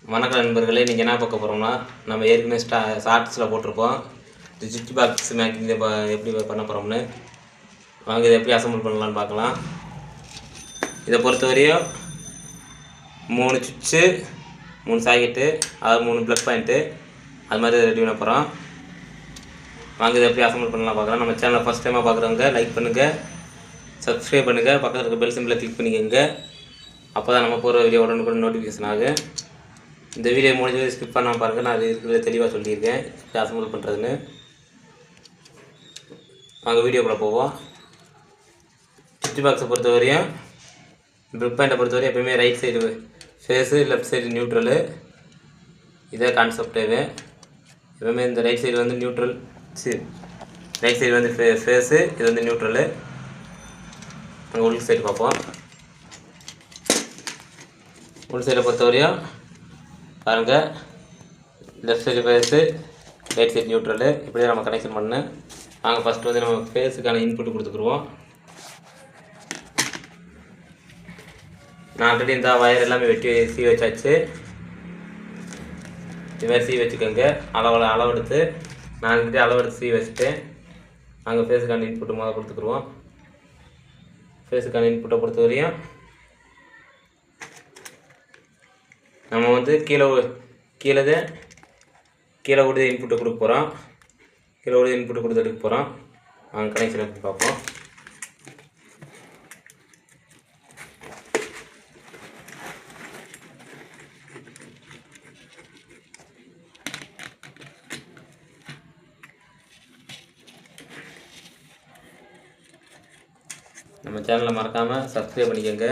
வணக்கம் நண்பர்களே, இன்றைக்கி என்ன பார்க்க போகிறோம்னா, நம்ம ஏற்கனவே ஷார்ட்ஸில் போட்டிருப்போம் இந்த சுவிட்ச் பாக்ஸ் மேக்கிங் எப்படி பண்ண போகிறோம்னு. வாங்க இதை எப்படி அசம்பிள் பண்ணலான்னு பார்க்கலாம். இதை பொறுத்தவரையும் 3 சுவிட்சு, 3 சாக்கெட்டு, அதாவது 3 ப்ளக் பாயிண்ட்டு அது மாதிரி ரெடி பண்ண போகிறோம். வாங்க இதை எப்படி அசம்பிள் பண்ணலாம் பார்க்கலாம். நம்ம சேனலை ஃபஸ்ட் டைமாக பார்க்குறவங்க லைக் பண்ணுங்கள், சப்ஸ்கிரைப் பண்ணுங்கள், பக்கத்தில் இருக்க பெல் சிம்பிளை கிளிக் பண்ணிக்கோங்க. அப்போ தான் நம்ம போகிற வீடியோ உடனுக்குடன் நோட்டிஃபிகேஷன் ஆகும். இந்த வீடியோ முடிஞ்சது ஸ்கிப் பண்ணாமல் பாருங்கள். நான் அது இருக்கிறத தெளிவாக சொல்லியிருக்கேன் அசம்பிள் பண்ணுறதுன்னு. நாங்கள் வீடியோக்குள்ளே போவோம். சுவிட்ச் பாக்ஸை பொறுத்தவரையும் ப்ளக் பாயிண்ட்டை பொறுத்தவரையும் எப்போயுமே right side phase, left side neutral. இதே கான்செப்டே எப்போயுமே இந்த ரைட் சைடு வந்து நியூட்ரல், ரைட் சைடு வந்து ஃபேஸு, இது வந்து நியூட்ரலு. நாங்கள் உள் சைடு பார்ப்போம். உள் சைடை பொறுத்தவரையும் பாருங்கள், left side phase, right side neutral. இப்படியே நம்ம கனெக்ஷன் பண்ணேன். நாங்கள் ஃபஸ்ட்டு வந்து நம்ம ஃபேஸுக்கான இன்புட் கொடுத்துக்குருவோம். நான் ஆல்ரெடி இந்த வயர் எல்லாமே வெட்டி சீ வச்சாச்சு. இதுமாதிரி சீ வச்சுக்கோங்க. அளவெடுத்து நான் ஆல்ரெடி அளவெடுத்து சீ வச்சுட்டேன். நாங்கள் ஃபேஸுக்கான இன்புட்டு முதல்ல கொடுத்துக்குருவோம். ஃபேஸுக்கான இன்புட்டை பொறுத்த வரையும் நம்ம வந்து கீழே விடுத இன்புட்டை கொடுக்க போகிறோம். கீழே விடுத இன்புட்டை கொடுத்து எடுக்க போகிறோம். நாங்கள் கனெக்ஷன் எப்படி பார்ப்போம். நம்ம சேனலை மறக்காமல் சப்ஸ்கிரைப் பண்ணிக்கோங்க.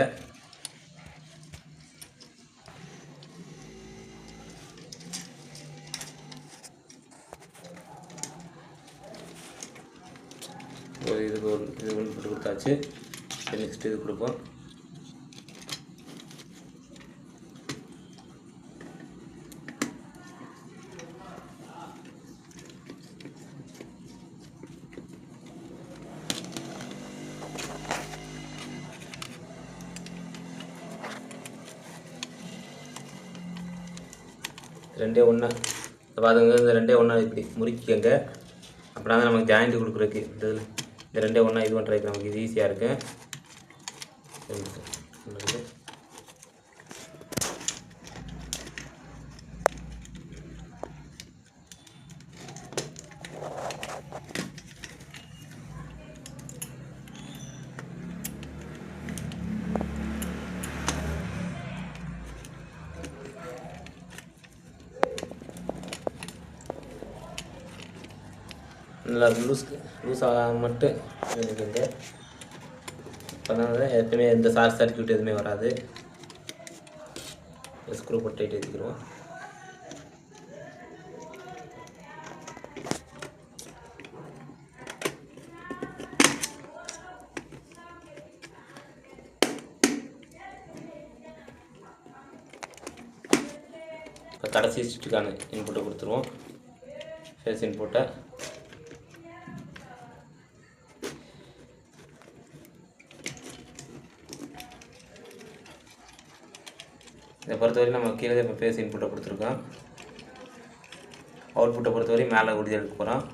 இது ஒன்று போட்டு கொடுத்தாச்சு. நெக்ஸ்ட் இது கொடுப்போம். ரெண்டே ஒன்றா பாருங்க, இந்த ரெண்டே ஒன்றா இப்படி முறுக்கிக்கங்க. அப்படின்னா தான் நமக்கு ஜாயிண்ட் கொடுக்குறதுக்கு இந்த ரெண்டே ஒன்றா இது பண்ணுறதுக்கு நமக்கு இது ஈஸியாக இருக்குது. நல்லா லூஸ் ஆக மட்டும் பண்ணிக்கோங்க. பண்ணால் எப்பவுமே எந்த சர்க்யூட் எதுவுமே வராது. ஸ்க்ரூ போட்டு டைட் ஏற்றிக்கிறோம். இப்போ கடைசி ஸ்விட்சுக்கான இன்புட்டை கொடுத்துருவோம். ஃபேஸ் இன்புட்டை இதை பொறுத்தவரை நம்ம கீழே இப்போ ஃபேஸ் இன்புட்டை கொடுத்துருக்கோம். அவுட்புட்டை பொறுத்தவரை மேலே உறுதி எடுக்க போகிறோம்.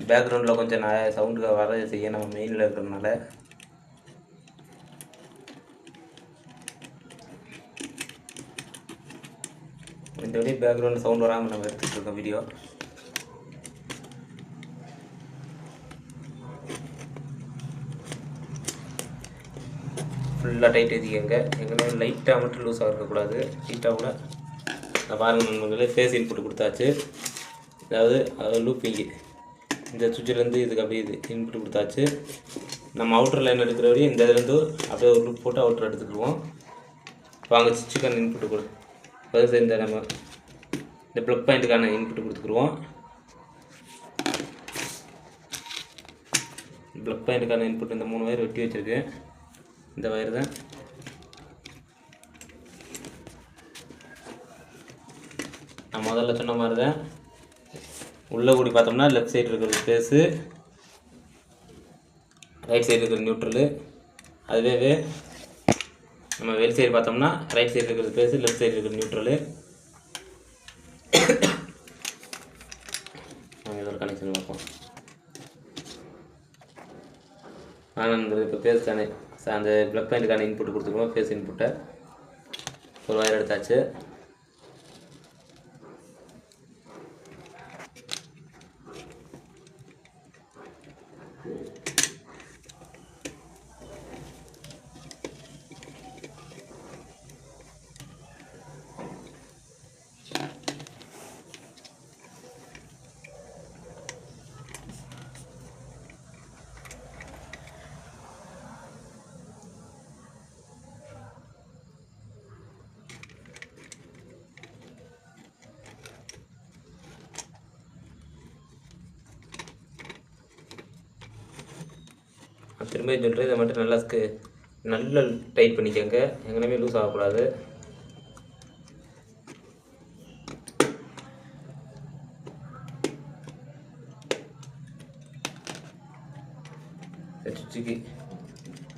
பேக்ரவுண்டில் கொஞ்சம் சவுண்டு வர செய்ய நம்ம மெயினில் இருக்கிறதுனால இந்த வழி பேக்ரவுண்ட் சவுண்ட் வராமல் நம்ம எடுத்துகிட்டு இருக்கோம் வீடியோ. ஃபுல்லாக டைட் ஏற்றிக்கங்க. எங்கன்னா லைட்டாக மட்டும் லூஸாக இருக்கக்கூடாது. லைட்டாக கூட நான் பாருங்கள் நண்பர்களே, ஃபேஸ் இன்புட் கொடுத்தாச்சு. அதாவது லூப்பிங்கு இந்த சுவிட்சிலேருந்து இதுக்கு அப்படியே இது இன்புட் கொடுத்தாச்சு. நம்ம அவுட்டர் லைன் எடுக்கிற வரையும் இந்த இதுலேருந்து அப்படியே ஒரு லூப் போட்டு அவுட்டர் எடுத்துக்குவோம். வாங்க சுவிட்சுக்கான இன்புட்டு ஃபர்ஸ்ட் இந்த நம்ம இந்த ப்ளக் பாயிண்ட்டுக்கான இன்புட்டு கொடுத்துக்குருவோம். ப்ளக் பாயிண்ட்டுக்கான இன்புட் இந்த 3 வயர் வெட்டி வச்சுருக்கேன். இந்த வயர் தான் நான் முதல்ல சொன்ன மாதிரி தான். உள்ளே கூடி பார்த்தோம்னா லெஃப்ட் சைடு இருக்கிற ஸ்பேஸு, ரைட் சைடு இருக்கிற நியூட்ரலு. அதுவே நம்ம வெளி சைடு பார்த்தோம்னா ரைட் சைடு இருக்கிறது பேஸு, லெஃப்ட் சைடு இருக்கிற நியூட்ரலு. நாங்கள் இதோட கனெக்ஷன் பார்ப்போம். நாங்கள் அந்த இப்போ பேஸுக்கான அந்த ப்ளக் பாயிண்ட்டுக்கான இன்புட் கொடுத்துருக்கோம். பேஸ் இன்புட்டை ஒரு வயர் எடுத்தாச்சு. திரும்ப சொல்கிறேன், இதை மட்டும் நல்லா டைட் பண்ணிக்கோங்க. எங்கேயுமே லூஸ் ஆகக்கூடாது.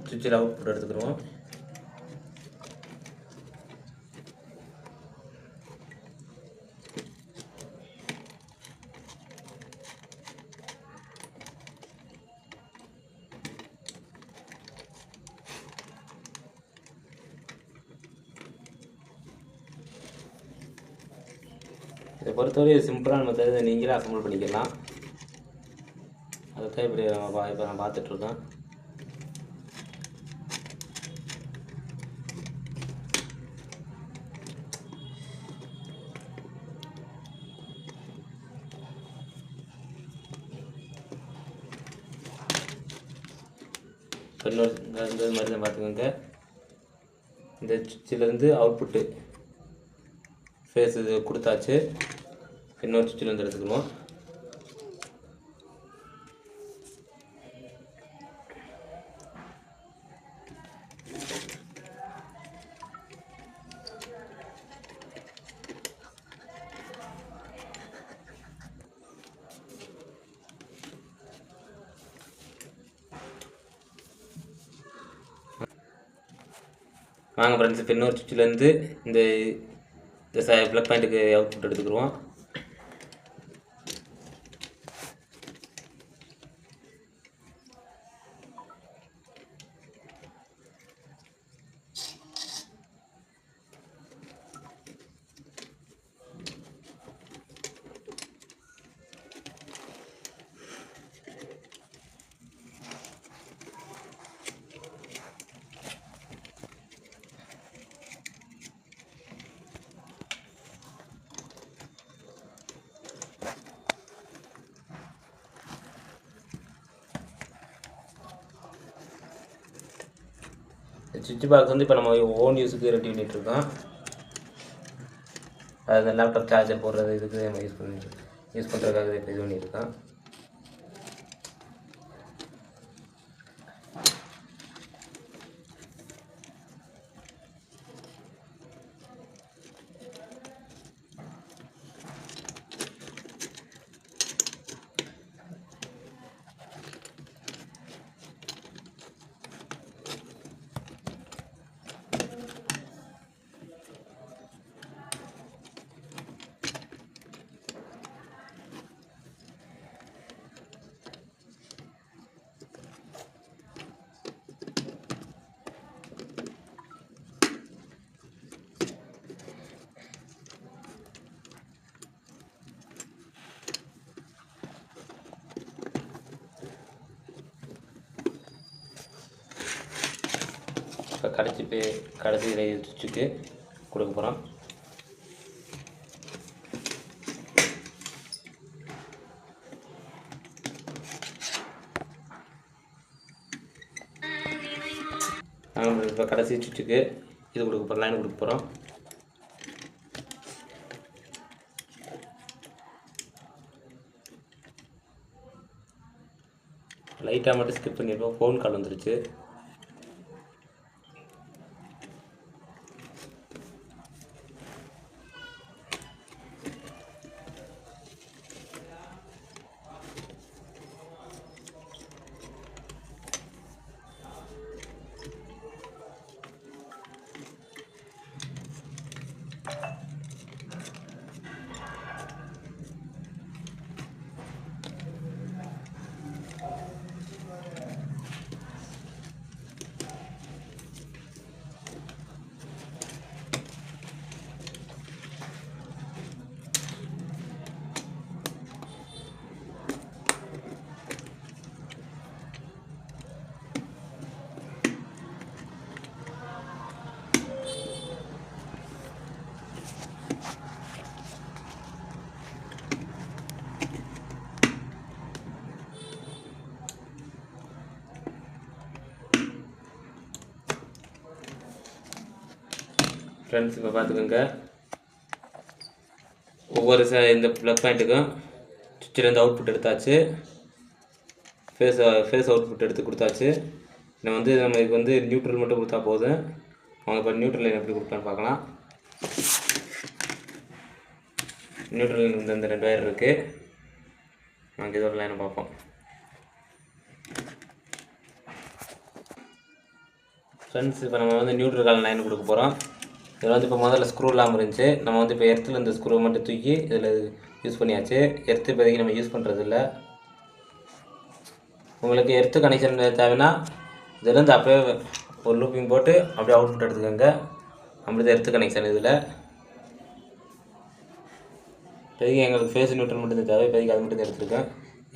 சுவிட்சில் அவுட்புட் எடுத்துக்கிறோம். இதை பொறுத்தவரை சிம்பிளான மெத்தட், நீங்களே அசம்பிள் பண்ணிக்கலாம். அதை தான் இப்படி இப்போ நான் பார்த்துட்ருக்கேன். இன்னொரு இந்த மாதிரி தான் பார்த்துக்கோங்க. இந்த சுவிட்சிலேருந்து அவுட்புட்டு ஃபேஸ் இது கொடுத்தாச்சு. இன்னொரு சுவிட்சிலேருந்து எடுத்துக்கணும். வாங்க ஃப்ரெண்ட்ஸ், இப்போ இன்னொரு சுவிட்சிலேருந்து இந்த ப்ளக் பாயிண்ட்டுக்கு அவுட்புட் எடுத்துக்கிடுவோம். சுவிட்ச் பாக்ஸ் வந்து இப்போ நம்ம ஓன் யூஸுக்கு ரெடி பண்ணிகிட்ருக்கோம். அது லேப்டாப் சார்ஜர் போடுறது இதுக்கு நம்ம யூஸ் பண்ணுறதுக்காக இப்போ இது பண்ணியிருக்கோம். இப்போ கடைசி சுவிட்சுக்கு கொடுக்க போகிறோம். நாங்கள் இப்போ கடைசி சுவிட்சுக்கு இது கொடுக்க போகிறோம், லைன் கொடுக்க போகிறோம். லைட்டாக மட்டும் ஸ்கிப் பண்ணியிருப்போம், ஃபோன் கால் வந்துருச்சு. ஃப்ரெண்ட்ஸ் இப்போ பார்த்துக்கோங்க, ஒவ்வொரு இந்த ப்ளக் பாயிண்ட்டுக்கும் சுவிட்சிலேருந்து அவுட்புட் எடுத்தாச்சு. ஃபேஸ் அவுட்புட் எடுத்து கொடுத்தாச்சு. நம்ம இதுக்கு நியூட்ரல் மட்டும் கொடுத்தா போதும். அவங்க இப்போ நியூட்ரல் லைன் எப்படி கொடுக்கலான்னு பார்க்கலாம். நியூட்ரல் லைன் இந்த 2 வயர் இருக்குது. நாங்கள் இதோட லைனை பார்ப்போம். ஃப்ரெண்ட்ஸ் இப்போ நம்ம நியூட்ரல் கால் லைன் கொடுக்க போகிறோம். இதில் இப்போ முதல்ல ஸ்க்ரூ இல்லாமல் இருந்துச்சு. நம்ம இப்போ எர்த்தில் இந்த ஸ்க்ரூ மட்டும் தூக்கி இதில் யூஸ் பண்ணியாச்சு. எர்த்து இப்போதைக்கு நம்ம யூஸ் பண்ணுறதில்ல. உங்களுக்கு எர்த்து கனெக்ஷன் தேவைன்னா இதிலேருந்து அப்படியே ஒரு லூப்பிங் போட்டு அப்படியே அவுட்புட் எடுத்துக்கோங்க. நம்மளுது எர்த்து கனெக்ஷன் இதில். இப்போதைக்கு எங்களுக்கு ஃபேஸ் நியூட்ரல் மட்டும் தேவை. இப்போதைக்கு அது மட்டும் எடுத்துருக்கேன்.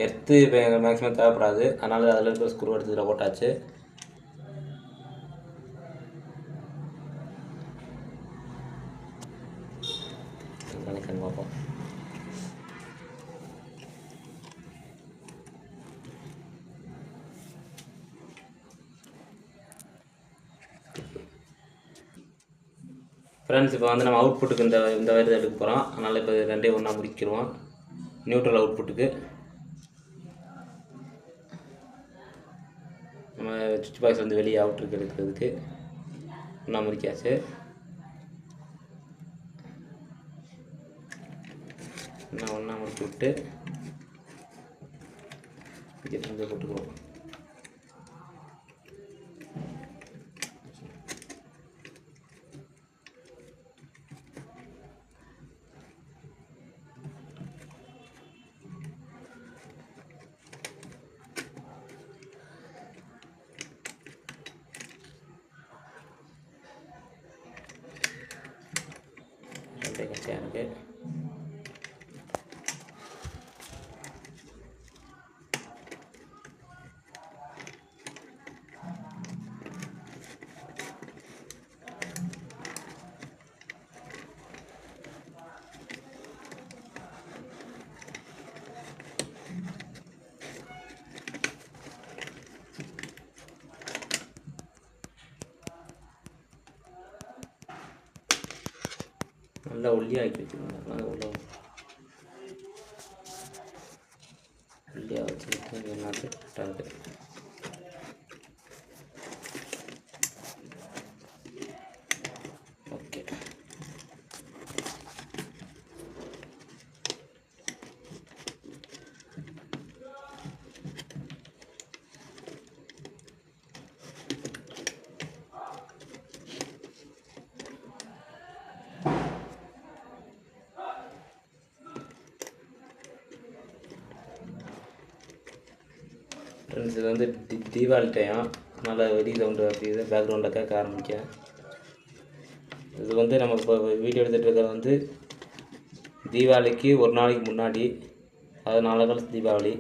எர்த்து இப்போ எங்களுக்கு மேக்ஸிமம் தேவைப்படாது. அதனால் அதில் இருக்கிற ஸ்க்ரூ எடுத்து இதில் போட்டாச்சு. கனெக்ஷன் பார்ப்போம். ஃப்ரெண்ட்ஸ் இப்போ நம்ம அவுட்புட்டுக்கு இந்த வயர் எடுக்க போகிறோம். அதனால் இப்போ 2 ஒன்றா முடிக்கிடுவோம். நியூட்ரல் அவுட்புட்டுக்கு நம்ம சுவிட்ச் பாக்ஸ் வெளியே அவுட்ருக்கு எடுக்கிறதுக்கு ஒன்றா முடிக்காச்சு. ஒன்றா முடிச்சு விட்டு இங்கே போட்டுக்குவோம். கட்டியாக இருக்குது. நல்லா ஒல்லியாக்கி வச்சுக்கோங்க. ஒல்லியாக வச்சுக்கிட்டு எல்லாத்தையும் கரெக்டாக இருக்குது. ஓகே, ஃப்ரெண்ட்ஸ் இது தீபாவளி டைம். நல்லா வெடி சவுண்டு அப்படிது பேக்ரவுண்டில் கேட்க ஆரம்பிக்க. இது நம்ம இப்போ வீடியோ எடுத்துகிட்டு இருக்கிறது தீபாவளிக்கு ஒரு நாளைக்கு முன்னாடி, அது 4 நாள் தீபாவளி.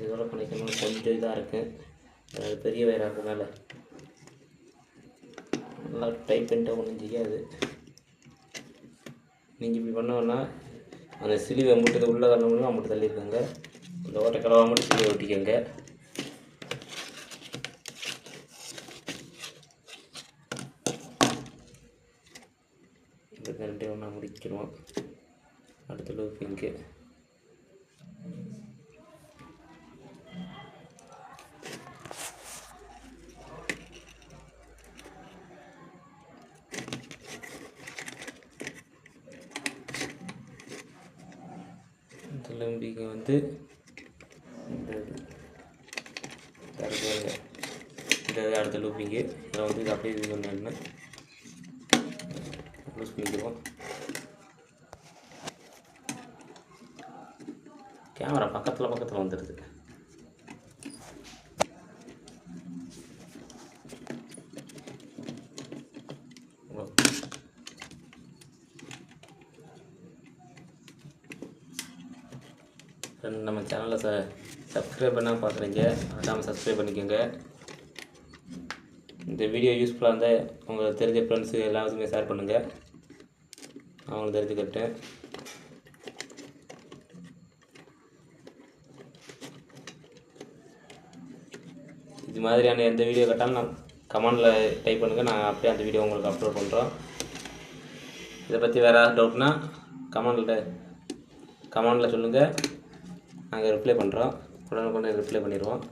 இதோட கனெக்ஷன் கொஞ்சம் இதாக இருக்குது. பெரிய வயராக இருக்கிறதுனால நல்லா டைப் பண்ணிட்டு ஒன்றும் செய்யாது. நீங்கள் இப்படி பண்ணோன்னா அந்த சிலிவை மட்டும் உள்ளே தள்ள முடியும், மட்டும் தள்ளியிருக்காங்க. அந்த ஓட்டை கலவாக மட்டும் சிலிவை ஒட்டிக்கோங்க. இப்போ 2 ஒன்றா முடிக்கிறோம். அடுத்த லூப்பிங்க்கு லூப்பிங்க இந்த அடுத்த லூப்பிங்கு இதில் இது அப்படியே இது ஒன்று க்ளோஸ் பண்ணிக்குவோம். கேமரா பக்கத்தில் வந்துடுது. நம்ம சேனலை சப்ஸ்கிரைப் பண்ணால் பார்க்குறீங்க, மறக்காமல் சப்ஸ்கிரைப் பண்ணிக்கோங்க. இந்த வீடியோ யூஸ்ஃபுல்லாக இருந்தால் உங்களுக்கு தெரிஞ்ச ஃப்ரெண்ட்ஸு எல்லாத்துக்குமே ஷேர் பண்ணுங்கள், அவங்களுக்கு தெரிஞ்சுக்கிட்டேன். இது மாதிரியான எந்த வீடியோ கேட்டாலும் நான் கமெண்டில் டைப் பண்ணுங்கள், நான் அப்படியே அந்த வீடியோ உங்களுக்கு அப்லோட் பண்ணுறோம். இதை பற்றி வேறு ஏதாவது டவுட்னா கமெண்டில் சொல்லுங்கள், நாங்கள் ரிப்ளை பண்ணுறோம், உடனுக்குடனே ரிப்ளை பண்ணிடுவோம்.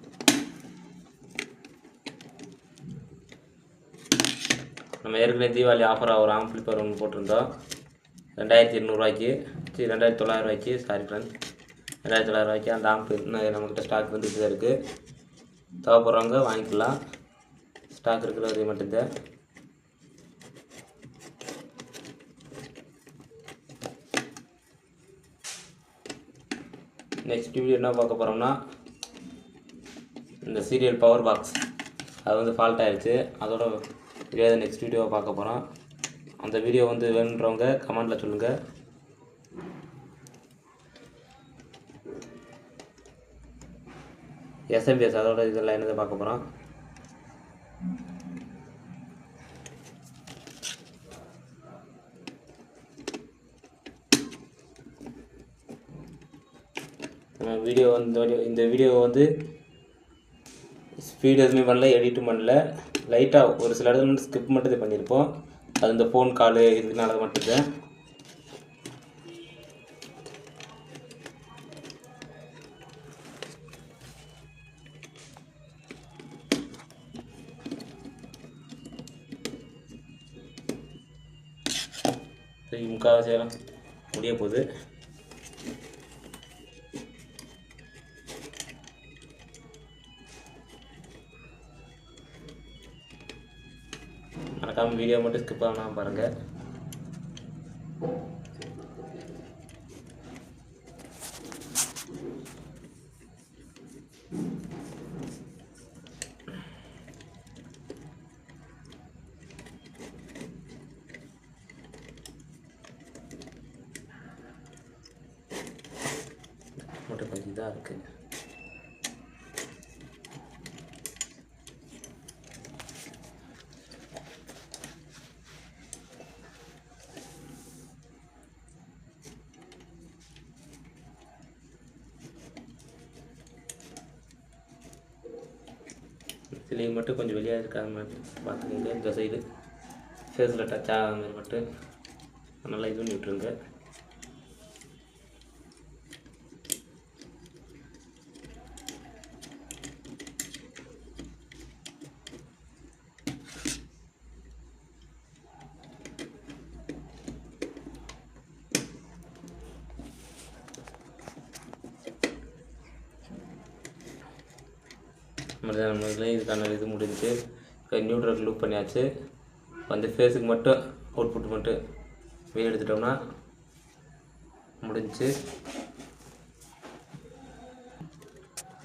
நம்ம ஏற்கனவே தீபாவளி ஆஃபராக ஒரு ஆம்பிளிஃபையர் ஒன்று போட்டிருந்தோம், 2200 2900 சாரி ஃப்ரெண்ட், 2900 அந்த ஆம்பு இன்னும் நம்மக்கிட்ட ஸ்டாக் வந்துட்டு தான் இருக்குது. தேவைப்படுறவங்க வாங்கிக்கலாம், ஸ்டாக் இருக்கிறது மட்டும்தான். நெக்ஸ்ட் வீடியோ என்ன பார்க்க போகிறோம்னா, இந்த சீரியல் பவர் பாக்ஸ் அது வந்து ஃபால்ட் ஆகிடுச்சு, அதோட வீடியோ நெக்ஸ்ட் வீடியோவை பார்க்க போகிறோம். அந்த வீடியோ வந்து வேணுன்றவங்க கமெண்டில் சொல்லுங்கள். எஸ்எம்பிஎஸ் அதோட இதெல்லாம் என்னதை பார்க்க போகிறோம். வீடியோ இந்த வீடியோ வந்து ஸ்பீடு எதுவுமே பண்ணல, எடிட்டும் பண்ணல, லைட்டாக ஒரு சில இடத்துல ஸ்கிப் மட்டும் இது பண்ணியிருப்போம். அது இந்த ஃபோன் காலு இதுனால மட்டும்தான். முக்கால்வாசி எல்லாம் முடிய போகுது. மறக்காமல் வீடியோ மட்டும் ஸ்கிப் பண்ணாமல் பாருங்கள். மட்டும் கொஞ்சம் இதாக இருக்குது. ஸ்லீவ் மட்டும் கொஞ்சம் வெளியாக இருக்காத மாதிரி பார்த்துக்கோங்க. இந்த சைடு ஃபேஸில் டச் ஆகாத மாதிரி மட்டும் நல்லா இது பண்ணி விட்டுருங்க. நம்மளே இதுக்கான இது முடிஞ்சு இப்போ நியூட்ரல் லூப் பண்ணியாச்சு. வந்து ஃபேஸுக்கு மட்டும் அவுட்புட் மட்டும் வெளியே எடுத்துட்டோம்னா முடிஞ்சு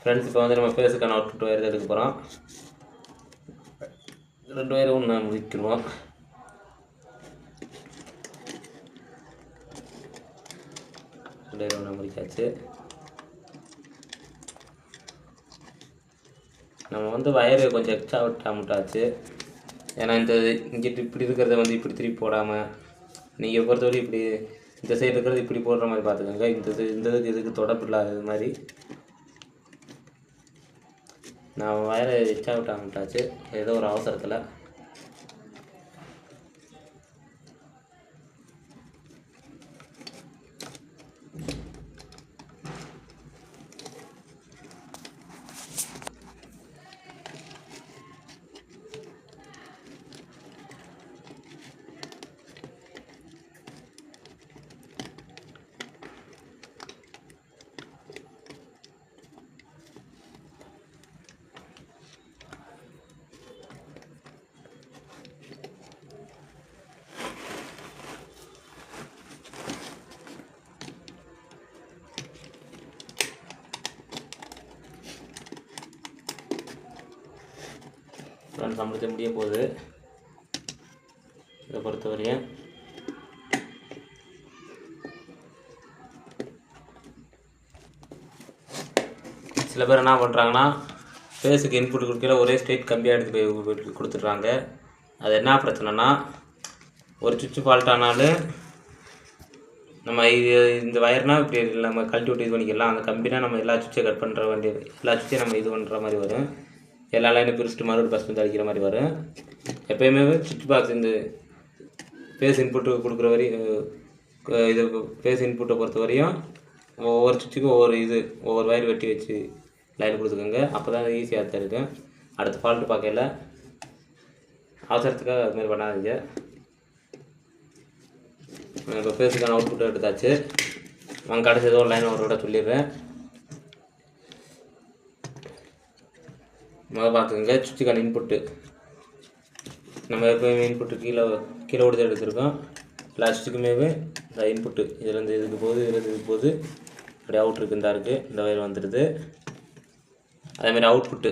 ஃப்ரெண்ட்ஸ். இப்போ வந்து நம்ம ஃபேஸுக்கான அவுட்புட் வயர் எடுக்க போகிறோம். 2 வயரும் ஒன்று முடிக்கிடுவோம். ஒன்று முடிக்காச்சு. நம்ம வந்து வயரு கொஞ்சம் எக்ஸ்ட்ரா விட்டாச்சு. ஏன்னா இங்கிட்டு இப்படி இருக்கிறத வந்து இப்படி திருப்பி போடாமல் நீங்கள் பொறுத்தவரை இப்படி இந்த சைடு இருக்கிறது இப்படி போடுற மாதிரி பார்த்துக்கோங்க. இந்த இதுக்கு தொடர்பு இல்லாத மாதிரி நான் வயரை எக்ஸ்ட்ரா விட்டாச்சு ஏதோ ஒரு அவசரத்தில். நம்மளுக்கு முடிய போகுது. இதை பொறுத்தவரையும் சில பேர் என்ன பண்ணுறாங்கன்னா ஃபேஸுக்கு இன்புட் கொடுக்கல ஒரே ஸ்ட்ரெயிட் கம்பியாக எடுத்து போய் கொடுத்துட்றாங்க. அது என்ன பிரச்சனைனா, ஒரு சுவிட்ச் ஃபால்ட் ஆனாலும் நம்ம இந்த வயர்னால் இப்படி நம்ம கழட்டி விட்டு இது பண்ணிக்கலாம். அந்த கம்பினா நம்ம எல்லா சுவிட்சையும் கட் பண்ணுற எல்லா சுவிட்சையும் நம்ம இது பண்ணுற மாதிரி வரும். எல்லா லைனும் பிரிச்சுட்டு மறுபடியும் ஃபஸ்ட் வந்து அடிக்கிற மாதிரி வரும். எப்போயுமே சுவிட்ச் பாக்ஸ் இந்த ஃபேஸ் இன்புட்டு கொடுக்குற வரையும் இது ஃபேஸ் இன்புட்டை பொறுத்த வரையும் ஒவ்வொரு சுவிட்சுக்கும் ஒவ்வொரு வயர் வெட்டி வச்சு லைன் கொடுத்துக்கோங்க. அப்போ தான் அது ஈஸியாக தான் இருக்கும். அடுத்த ஃபால்ட்டு பார்க்கல அவசரத்துக்காக அதுமாதிரி பண்ணாதீங்க. இப்போ ஃபேஸுக்கான அவுட்புட்டை எடுத்தாச்சு. வாங்க கடைசி ஏதோ ஒரு லைன் அவரோட சொல்லிடுறேன். முதல்ல பார்த்துக்கோங்க, சுவிட்சுக்கான இன்புட்டு நம்ம எப்போயுமே இன்புட்டு கீழே கொடுத்து எடுத்துருக்கோம். எல்லா சுவிட்சுக்குமே இந்த இன்புட்டு இதுலேருந்து இதுக்கு போகுது, இதுலேருந்து இதுக்கு போகுது. அப்படியே அவுட்ருக்கு இந்த இருக்குது, இந்த வயர் வந்துடுது. அதேமாதிரி அவுட்புட்டு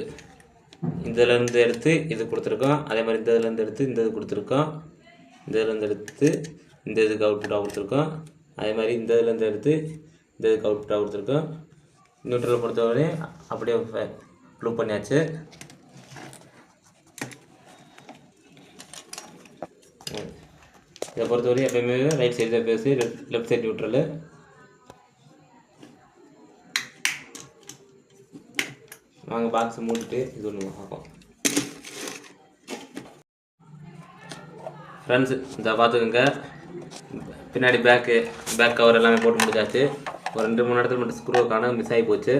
இதிலேருந்து எடுத்து இது கொடுத்துருக்கோம். அதே மாதிரி இந்த இதுலேருந்து எடுத்து இந்த இது கொடுத்துருக்கோம். இந்த இதுலேருந்து எடுத்து இந்த இதுக்கு அவுட்புட்டாக கொடுத்துருக்கோம். அதே மாதிரி இந்த இதுலேருந்து எடுத்து இந்த இதுக்கு அவுட்புட்டாக கொடுத்துருக்கோம். நியூட்ரலை பொறுத்தவரை அப்படியே ப்ளூ பண்ணியாச்சு. இதை பொறுத்தவரை எப்பயுமே ரைட் சைடு தான் பேசி, லெஃப்ட் சைடு நியூட்ரலு. வாங்க பாக்ஸை மூடிட்டு இது ஒன்று பார்ப்போம். ஃப்ரெண்ட்ஸ் இதை பார்த்துக்கோங்க, பின்னாடி பேக் கவர் எல்லாமே போட்டு முடிச்சாச்சு. ஒரு 2-3 இடத்துல மட்டும் ஸ்க்ரூவுக்கான மிஸ் ஆகி போச்சு.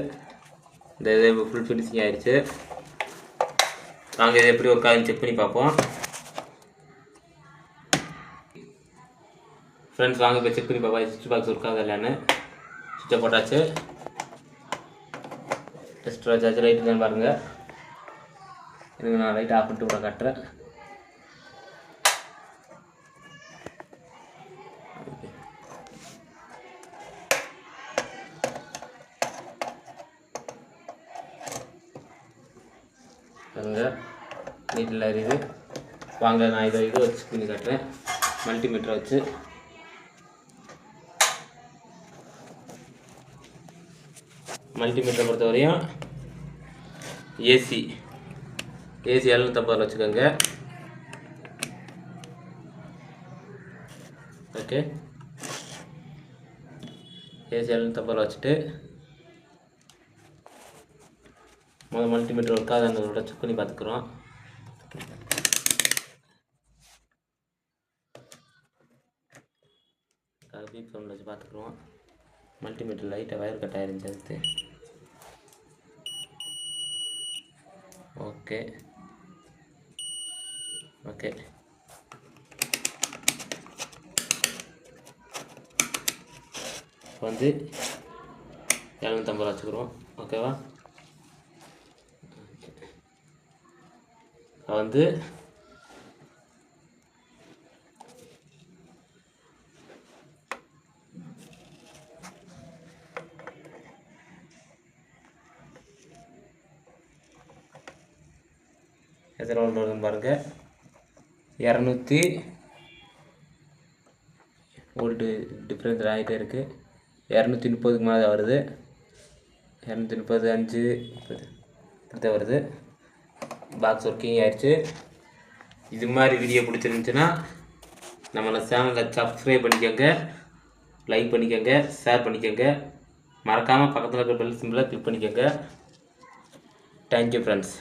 இந்த இது ஃபுல் ஃபினிஷிங் ஆகிடுச்சு. நாங்கள் இதை எப்படி ஒர்க் ஆகுதுன்னு செக் பண்ணி பார்ப்போம். ஃப்ரெண்ட்ஸ் வாங்க இப்போ செக் பண்ணி பார்ப்போம் சுவிட்ச் பாக்ஸ் ஒர்க் ஆகுது இல்லைன்னு. சுவிட்சை போட்டாச்சு. எக்ஸ்ட்ரா சார்ஜ் லைட்டு தான் பாருங்கள். இதுக்கு நான் லைட் ஆஃப் பண்ணிட்டு கூட காட்டுறேன். பாருங்க நீட்டில் எரியுது. வாங்க நான் இதை வச்சு பண்ணி காட்டுறேன். மல்டிமீட்டரை வச்சு மல்டிமீட்டரை பொறுத்த வரையும் ஏசி 750 வச்சுக்கோங்க. ஓகே, ஏசி 750 வச்சுட்டு முதல் மல்டிமீட்டர் ஒர்க் ஆகுதுன்றதோட செக் பண்ணி பார்த்துக்குறோம். பீப் சவுண்டில் வச்சு பார்த்துக்குறோம். மல்டிமீட்டர் லைட்டாக வயர் கட் ஆகிருந்துச்சு அடுத்து. ஓகே ஓகே, வந்து 750 வச்சுக்கிறோம். ஓகேவா, வந்து எத்தனை வோல்ட் வருதுன்னு பாருங்கள். 200 வோல்ட்டு டிஃப்ரென்ஸ் ஆகிட்டே இருக்குது. 230க்கு மேலே வருது. 230, 5 இப்படி வருது. பாக்ஸ் ஒர்க்கிங் ஆயிடுச்சு. இது மாதிரி வீடியோ பிடிச்சிருந்துச்சுன்னா நம்ம சேனலை சப்ஸ்கிரைப் பண்ணிக்கோங்க, லைக் பண்ணிக்கோங்க, ஷேர் பண்ணிக்கோங்க. மறக்காமல் பக்கத்தில் இருக்கிற பெல் சிம்பிளை கிளிக் பண்ணிக்கோங்க. Thank you friends.